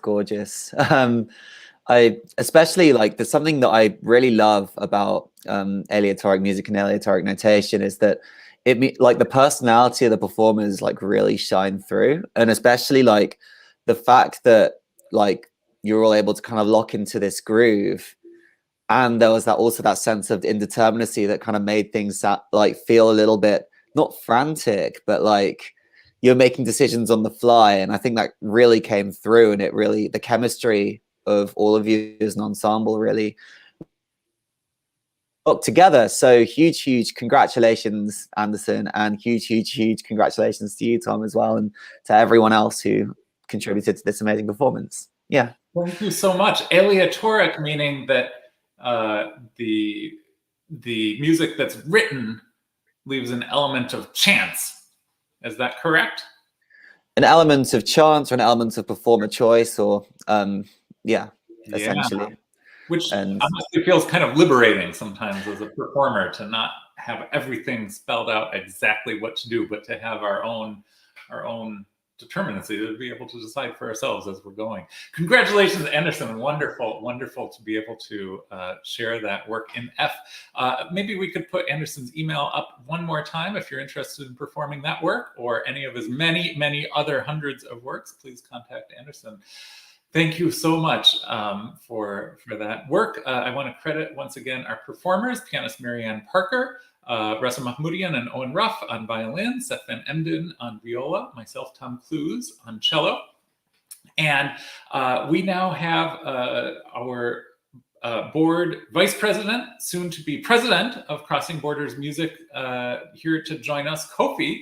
gorgeous. I especially like there's something that I really love about aleatoric music and aleatoric notation is that like the personality of the performers like really shine through, and especially like the fact that like you're all able to kind of lock into this groove, and there was also that sense of indeterminacy that kind of made things like feel a little bit not frantic, but like you're making decisions on the fly. And I think that really came through, and the chemistry of all of you as an ensemble really worked together. So huge congratulations, Andersen, and huge congratulations to you, Tom, as well, and to everyone else who contributed to this amazing performance. Yeah. Thank you so much. Aleatoric meaning that the music that's written leaves an element of chance. Is that correct? An element of chance or an element of performer choice, or essentially. Yeah. Which honestly feels kind of liberating sometimes as a performer, to not have everything spelled out exactly what to do, but to have our own determinacy to be able to decide for ourselves as we're going. Congratulations, Andersen. Wonderful to be able to share that work in F. Maybe we could put Andersen's email up one more time if you're interested in performing that work or any of his many other hundreds of works. Please contact Andersen. Thank you so much for that work. I want to credit once again our performers: pianist Marianne Parker, Rasa Mahmoudian and Owen Ruff on violin, Seth Van Embden on viola, myself, Tom Clowes, on cello. And we now have our board vice president, soon to be president of Crossing Borders Music, here to join us, Kofi.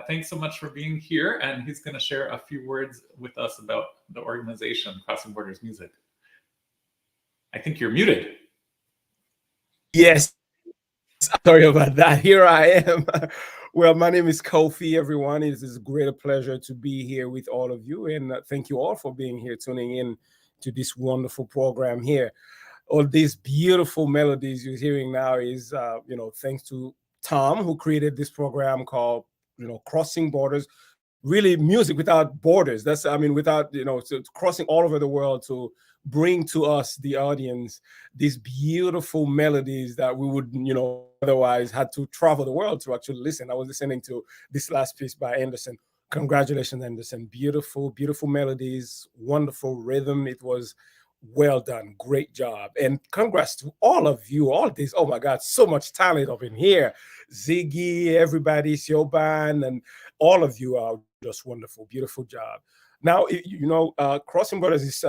Thanks so much for being here, and he's going to share a few words with us about the organization, Crossing Borders Music. I think you're muted. Yes. Sorry about that. Here I am. Well, my name is Kofi, everyone. It is a great pleasure to be here with all of you. And thank you all for being here, tuning in to this wonderful program here. All these beautiful melodies you're hearing now is, thanks to Tom, who created this program called, Crossing Borders. Really music without borders. Without, crossing all over the world to bring to us, the audience, these beautiful melodies that we would, otherwise had to travel the world to actually listen. I was listening to this last piece by Andersen. Congratulations, Andersen. Beautiful melodies, wonderful rhythm. It was well done. Great job. And congrats to all of you, all this. Oh my God, so much talent up in here. Ziggy, everybody, Siobhan, and all of you are just wonderful. Beautiful job. Now, Crossing Borders is,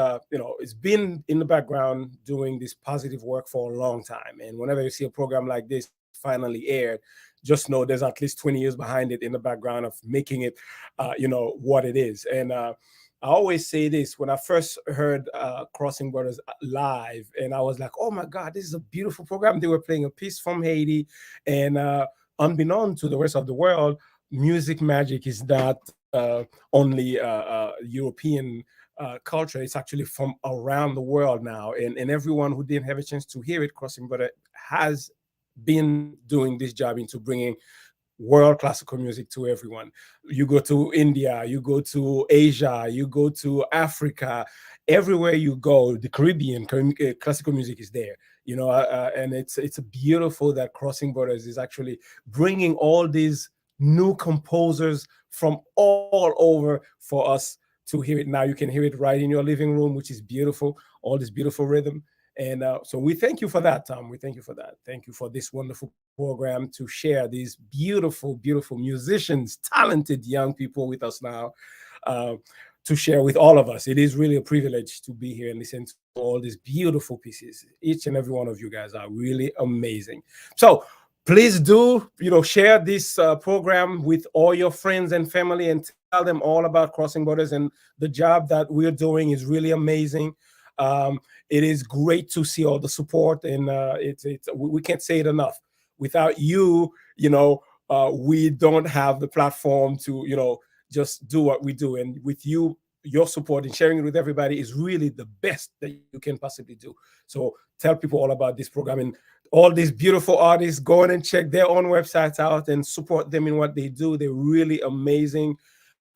it's been in the background doing this positive work for a long time. And whenever you see a program like this finally aired, just know there's at least 20 years behind it in the background of making it, what it is. And I always say this: when I first heard Crossing Borders live, and I was like, oh my God, this is a beautiful program. They were playing a piece from Haiti, and unbeknown to the rest of the world, music magic is not only European culture. It's actually from around the world now. And everyone who didn't have a chance to hear it, Crossing Borders has been doing this job into bringing world classical music to everyone. You go to India, you go to Asia, you go to Africa, everywhere you go, the Caribbean classical music is there, and it's beautiful that Crossing Borders is actually bringing all these new composers from all over for us to hear it. Now you can hear it right in your living room, which is beautiful, all this beautiful rhythm. And so we thank you for that, Tom. We thank you for that. Thank you for this wonderful program to share these beautiful musicians, talented young people with us now, to share with all of us. It is really a privilege to be here and listen to all these beautiful pieces. Each and every one of you guys are really amazing. So please do, share this program with all your friends and family and tell them all about Crossing Borders, and the job that we're doing is really amazing. It is great to see all the support, and we can't say it enough. Without you, we don't have the platform to, just do what we do. And with you, your support and sharing it with everybody is really the best that you can possibly do. So tell people all about this program, and all these beautiful artists, go in and check their own websites out and support them in what they do. They're really amazing.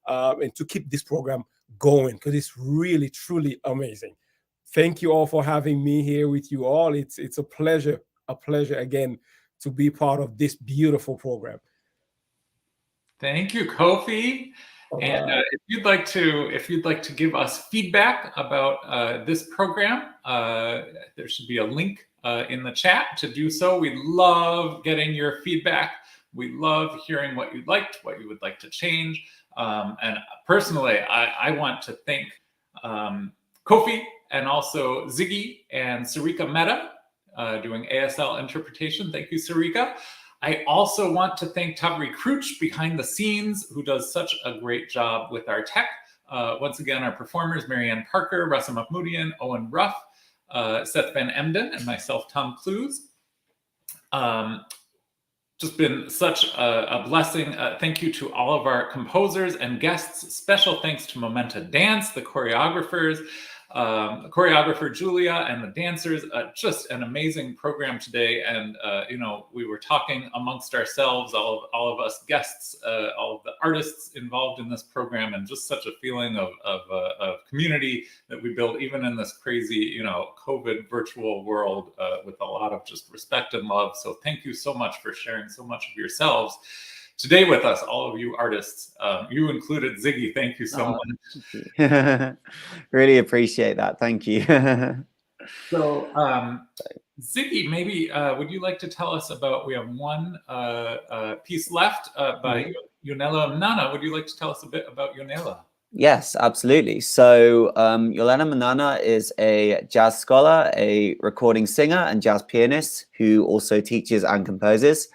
and to keep this program going, because it's really, truly amazing. Thank you all for having me here with you all. It's a pleasure again to be part of this beautiful program. Thank you, Kofi. And if you'd like to give us feedback about this program, there should be a link in the chat to do so. We love getting your feedback. We love hearing what you liked, what you would like to change. And personally, I want to thank Kofi and also Ziggy and Sarika Mehta doing ASL interpretation. Thank you, Sarika. I also want to thank Thavary Krouch behind the scenes, who does such a great job with our tech. Once again, our performers, Marianne Parker, Rasa Mahmoudian, Owen Ruff, Seth Van Embden, and myself, Tom Clowes. Just been such a blessing. Thank you to all of our composers and guests. Special thanks to Momenta Dance, the choreographers, choreographer Julia, and the dancers. Just an amazing program today. And we were talking amongst ourselves, all of us guests, all of the artists involved in this program, and just such a feeling of community that we build even in this crazy, COVID virtual world, with a lot of just respect and love. So thank you so much for sharing so much of yourselves today with us, all of you artists, you included. Ziggy, thank you so much. Really appreciate that. Thank you. So, Ziggy, maybe would you like to tell us about, we have one piece left by Yonela Mnana. Would you like to tell us a bit about Yonela? Yes, absolutely. So Yonela Mnana is a jazz scholar, a recording singer and jazz pianist who also teaches and composes.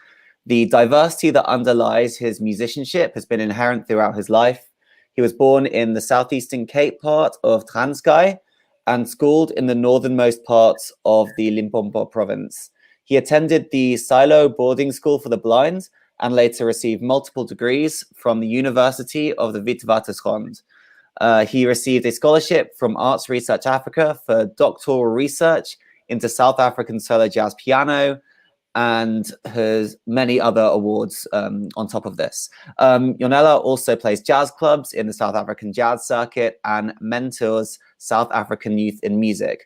The diversity that underlies his musicianship has been inherent throughout his life. He was born in the southeastern Cape part of Transkei and schooled in the northernmost parts of the Limpopo province. He attended the Cello boarding school for the blind and later received multiple degrees from the University of the Witwatersrand. He received a scholarship from Arts Research Africa for doctoral research into South African solo jazz piano, and has many other awards on top of this. Yonela also plays jazz clubs in the South African jazz circuit and mentors South African youth in music.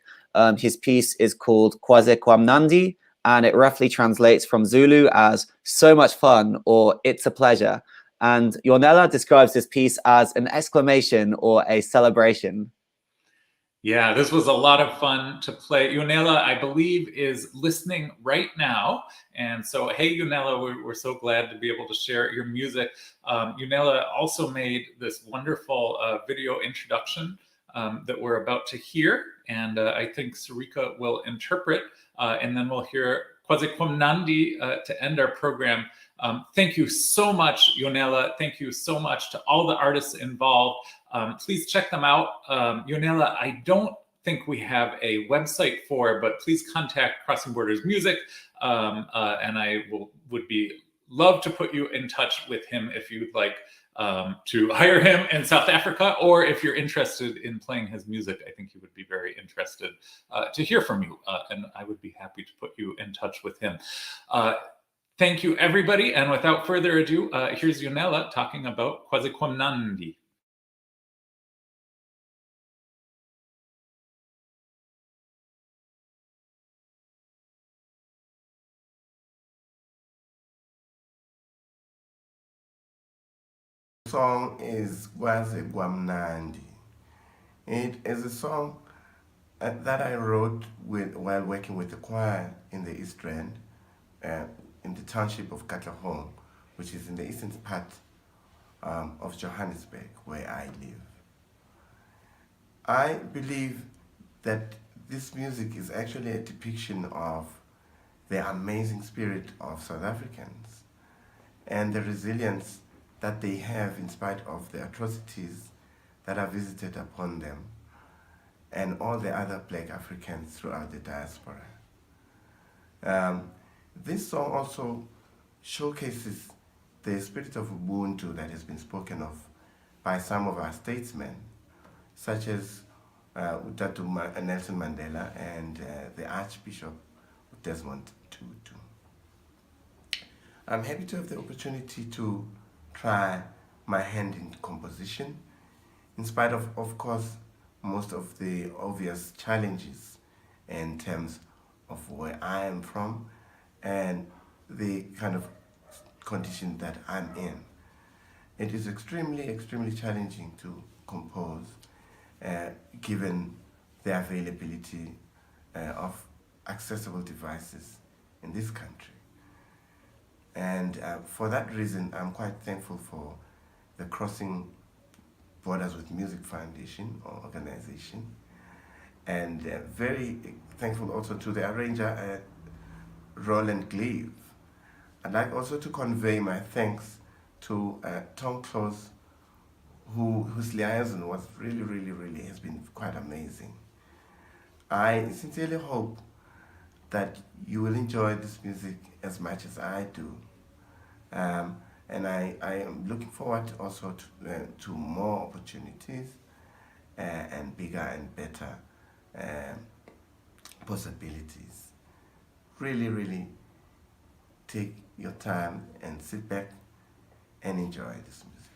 His piece is called Kwazekwamnandi, and it roughly translates from Zulu as "so much fun" or "it's a pleasure." And Yonela describes this piece as an exclamation or a celebration. Yeah, this was a lot of fun to play. Yonela, I believe, is listening right now. And so, hey, Yonela, we're so glad to be able to share your music. Yonela also made this wonderful video introduction that we're about to hear. And I think Sarika will interpret, and then we'll hear Kwazekwamnandi to end our program. Thank you so much, Yonela. Thank you so much to all the artists involved. Please check them out. Yonela, I don't think we have a website for, but please contact Crossing Borders Music, and I would love to put you in touch with him if you'd like to hire him in South Africa, or if you're interested in playing his music. I think he would be very interested to hear from you, and I would be happy to put you in touch with him. Thank you, everybody. And without further ado, here's Yonela talking about Kwazekwamnandi. The song is Kwazekwamnandi. It is a song that I wrote while working with the choir in the East Rand, in the township of Katlehong, which is in the eastern part of Johannesburg, where I live. I believe that this music is actually a depiction of the amazing spirit of South Africans and the resilience that they have in spite of the atrocities that are visited upon them and all the other Black Africans throughout the diaspora. This song also showcases the spirit of Ubuntu that has been spoken of by some of our statesmen, such as Utatu Nelson Mandela and the Archbishop Desmond Tutu. I'm happy to have the opportunity to try my hand in composition, in spite of course, most of the obvious challenges in terms of where I am from and the kind of condition that I'm in. It is extremely challenging to compose, given the availability of accessible devices in this country. And for that reason, I'm quite thankful for the Crossing Borders with Music Foundation or organization, and very thankful also to the arranger, Roland Glebe. I'd like also to convey my thanks to Tom Clowes, whose liaison was really has been quite amazing. I sincerely hope that you will enjoy this music as much as I do. And I am looking forward also to more opportunities and bigger and better possibilities. Really take your time and sit back and enjoy this music.